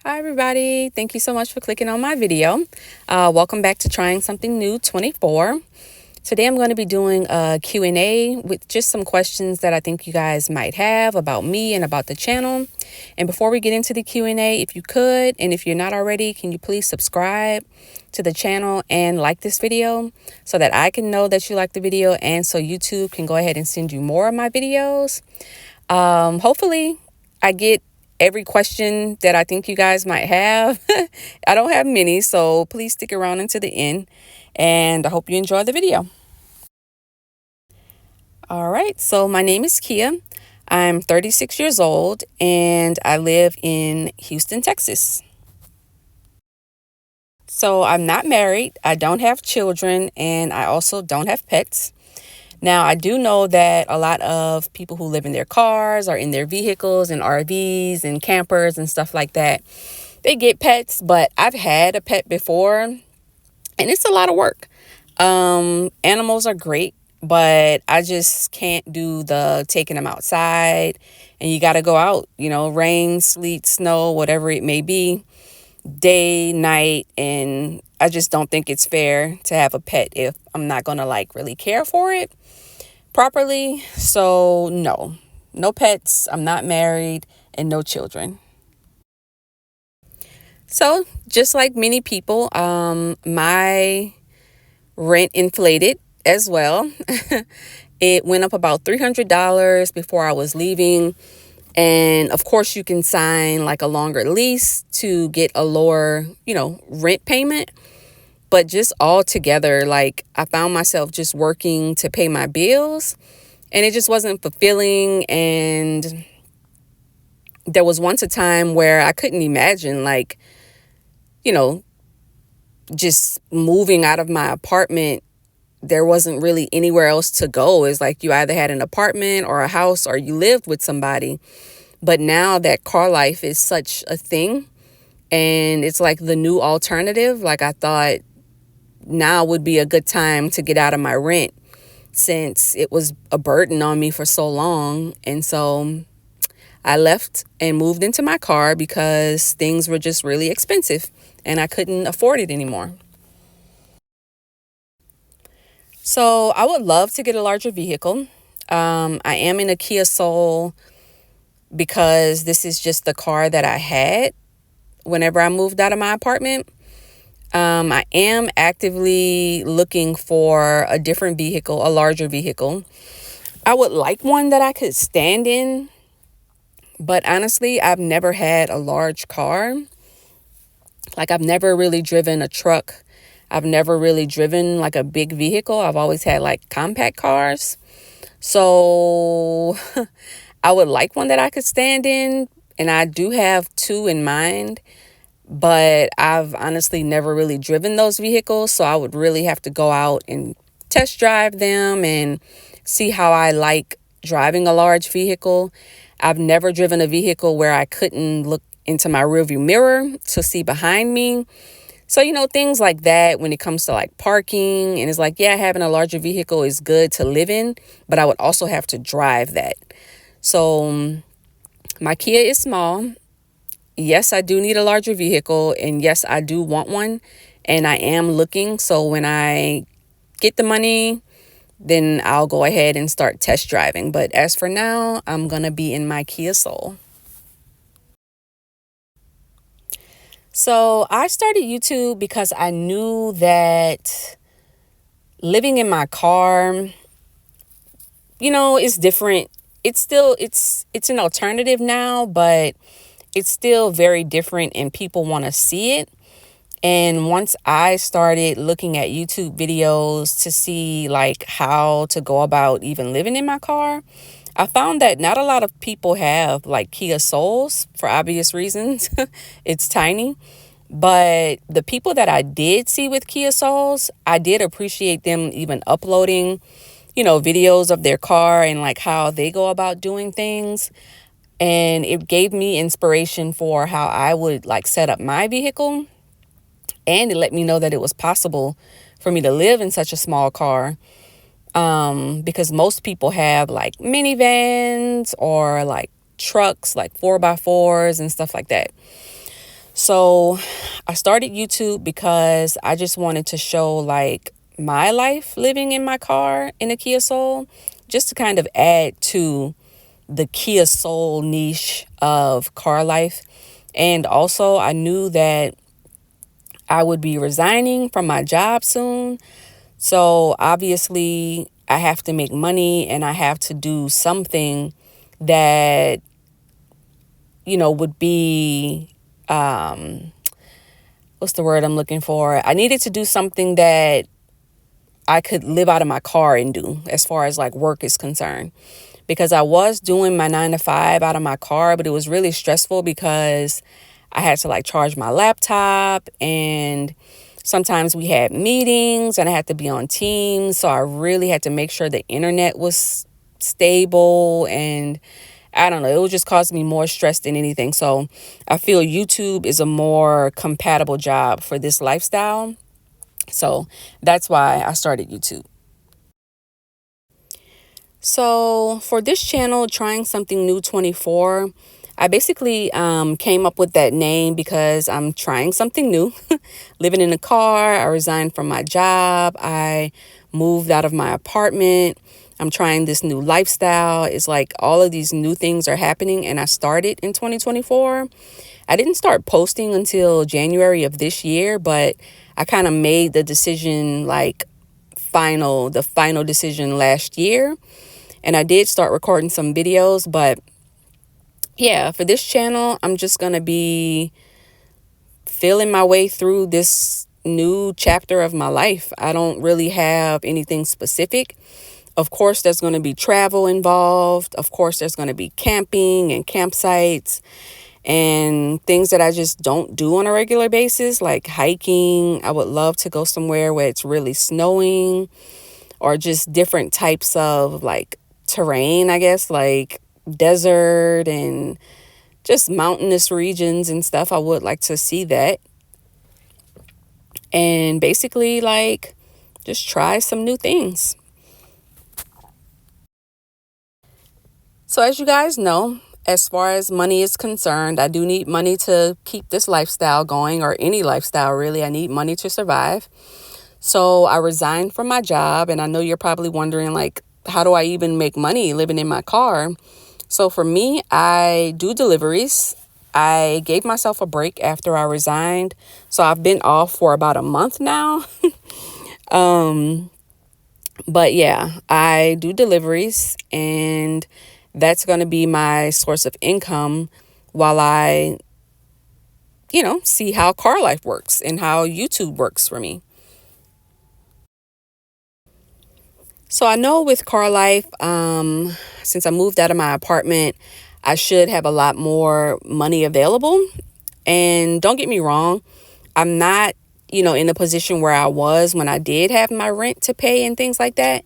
Hi everybody, thank you so much for clicking on my video. Welcome back to Trying Something New 24. Today I'm going to be doing a Q&A with just some questions that I think you guys might have about me and about the channel. And before we get into the Q&A, if you could, and if you're not already, can you please subscribe to the channel and like this video so that I can know that you like the video and so YouTube can go ahead and send you more of my videos. Hopefully I get every question that I think you guys might have. I don't have many, so please stick around until the end, and I hope you enjoy the video. All right, so my name is Kia. I'm 36 years old, and I live in Houston, Texas. So I'm not married, I don't have children, and I also don't have pets. Now, I do know that a lot of people who live in their cars or in their vehicles and RVs and campers and stuff like that, they get pets, but I've had a pet before and it's a lot of work. Animals are great, but I just can't do the taking them outside, and you got to go out, rain, sleet, snow, whatever it may be, day, night, and I just don't think it's fair to have a pet if I'm not going to really care for it properly. So no pets, I'm not married, and no children. So just like many people, my rent inflated as well. It went up about $300 before I was leaving. And of course you can sign a longer lease to get a lower, rent payment. But just all together, I found myself just working to pay my bills, and it just wasn't fulfilling. And there was once a time where I couldn't imagine, just moving out of my apartment. There wasn't really anywhere else to go. It's you either had an apartment or a house or you lived with somebody. But now that car life is such a thing, and it's the new alternative, I thought now would be a good time to get out of my rent, since it was a burden on me for so long. And so I left and moved into my car because things were just really expensive and I couldn't afford it anymore. So I would love to get a larger vehicle. I am in a Kia Soul because this is just the car that I had whenever I moved out of my apartment. I am actively looking for a different vehicle, a larger vehicle. I would like one that I could stand in, but honestly, I've never had a large car. I've never really driven a truck. I've never really driven a big vehicle. I've always had compact cars. So I would like one that I could stand in, and I do have two in mind. But I've honestly never really driven those vehicles, so I would really have to go out and test drive them and see how I like driving a large vehicle. I've never driven a vehicle where I couldn't look into my rearview mirror to see behind me. So, things like that when it comes to parking, and it's having a larger vehicle is good to live in, but I would also have to drive that. So my Kia is small. Yes, I do need a larger vehicle, and yes, I do want one, and I am looking. So when I get the money, then I'll go ahead and start test driving. But as for now, I'm going to be in my Kia Soul. So I started YouTube because I knew that living in my car, is different. It's an alternative now, but it's still very different and people want to see it. And once I started looking at YouTube videos to see how to go about even living in my car, I found that not a lot of people have Kia Souls for obvious reasons. It's tiny. But the people that I did see with Kia Souls, I did appreciate them even uploading, videos of their car and how they go about doing things. And it gave me inspiration for how I would set up my vehicle. And it let me know that it was possible for me to live in such a small car. Because most people have minivans or trucks, 4x4s and stuff like that. So I started YouTube because I just wanted to show like my life living in my car in a Kia Soul, just to kind of add to the Kia Soul niche of car life. And also I knew that I would be resigning from my job soon. So obviously I have to make money and I have to do something that, would be, what's the word I'm looking for? I needed to do something that I could live out of my car and do as far as like work is concerned. Because I was doing my 9 to 5 out of my car, but it was really stressful because I had to like charge my laptop, and sometimes we had meetings and I had to be on Teams. So I really had to make sure the internet was stable, and I don't know, it would just cause me more stress than anything. So I feel YouTube is a more compatible job for this lifestyle. So that's why I started YouTube. So for this channel, Trying Something New 24, I basically came up with that name because I'm trying something new. Living in a car, I resigned from my job, I moved out of my apartment. I'm trying this new lifestyle. It's like all of these new things are happening, and I started in 2024. I didn't start posting until January of this year, but I kind of made the decision like the final decision last year. And I did start recording some videos, but yeah, for this channel, I'm just going to be feeling my way through this new chapter of my life. I don't really have anything specific. Of course, there's going to be travel involved. Of course, there's going to be camping and campsites and things that I just don't do on a regular basis, like hiking. I would love to go somewhere where it's really snowing, or just different types of like terrain, I guess, like desert and just mountainous regions and stuff. I would like to see that. And basically, like, just try some new things. So as you guys know, as far as money is concerned, I do need money to keep this lifestyle going, or any lifestyle really. I need money to survive. So I resigned from my job, and I know you're probably wondering, like, how do I even make money living in my car? So for me, I do deliveries. I gave myself a break after I resigned. So I've been off for about a month now. But yeah, I do deliveries, and that's going to be my source of income while I, see how car life works and how YouTube works for me. So I know with car life, since I moved out of my apartment, I should have a lot more money available. And don't get me wrong, I'm not, in a position where I was when I did have my rent to pay and things like that.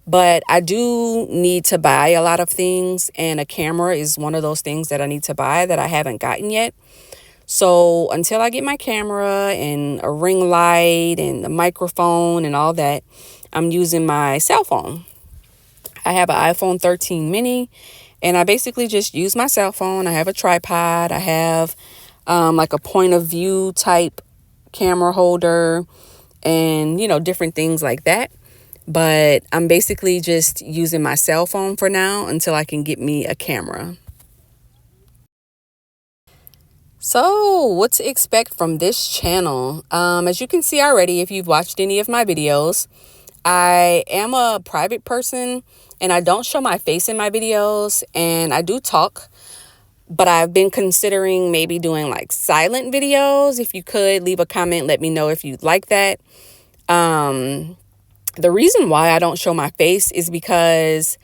But I do need to buy a lot of things, and a camera is one of those things that I need to buy that I haven't gotten yet. So until I get my camera and a ring light and the microphone and all that, I'm using my cell phone. I have an iPhone 13 mini, and I basically just use my cell phone. I have a tripod. I have like a point of view type camera holder and, different things like that. But I'm basically just using my cell phone for now until I can get me a camera. So what to expect from this channel? As you can see already, if you've watched any of my videos, I am a private person and I don't show my face in my videos, and I do talk, but I've been considering maybe doing like silent videos. If you could leave a comment, let me know if you'd like that. The reason why I don't show my face is because,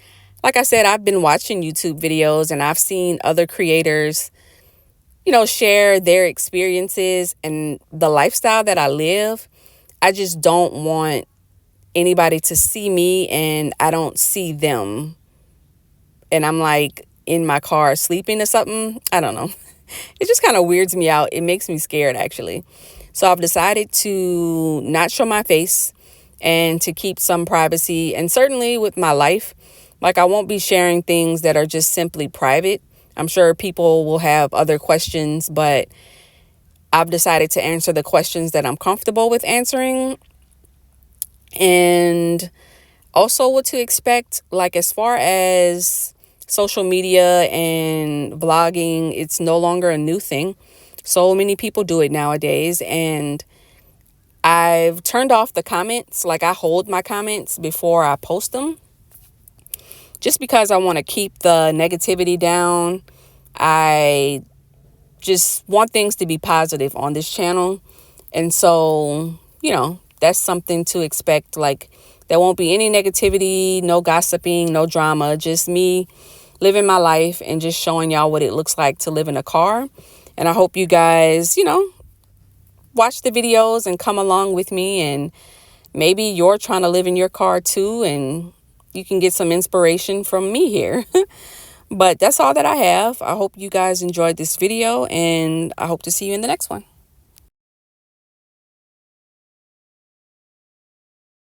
like I said, I've been watching YouTube videos and I've seen other creators, share their experiences and the lifestyle that I live. I just don't want anybody to see me and I don't see them. And I'm like in my car sleeping or something. I don't know. It just kind of weirds me out. It makes me scared, actually. So I've decided to not show my face and to keep some privacy. And certainly with my life, like, I won't be sharing things that are just simply private. I'm sure people will have other questions, but I've decided to answer the questions that I'm comfortable with answering, and also what to expect, like as far as social media and vlogging. It's no longer a new thing. So many people do it nowadays, and I've turned off the comments. Like, I hold my comments before I post them, just because I want to keep the negativity down. I just want things to be positive on this channel. And so, that's something to expect. Like, there won't be any negativity, no gossiping, no drama, just me living my life and just showing y'all what it looks like to live in a car. And I hope you guys, watch the videos and come along with me, and maybe you're trying to live in your car too, and you can get some inspiration from me here. But that's all that I have. I hope you guys enjoyed this video, and I hope to see you in the next one.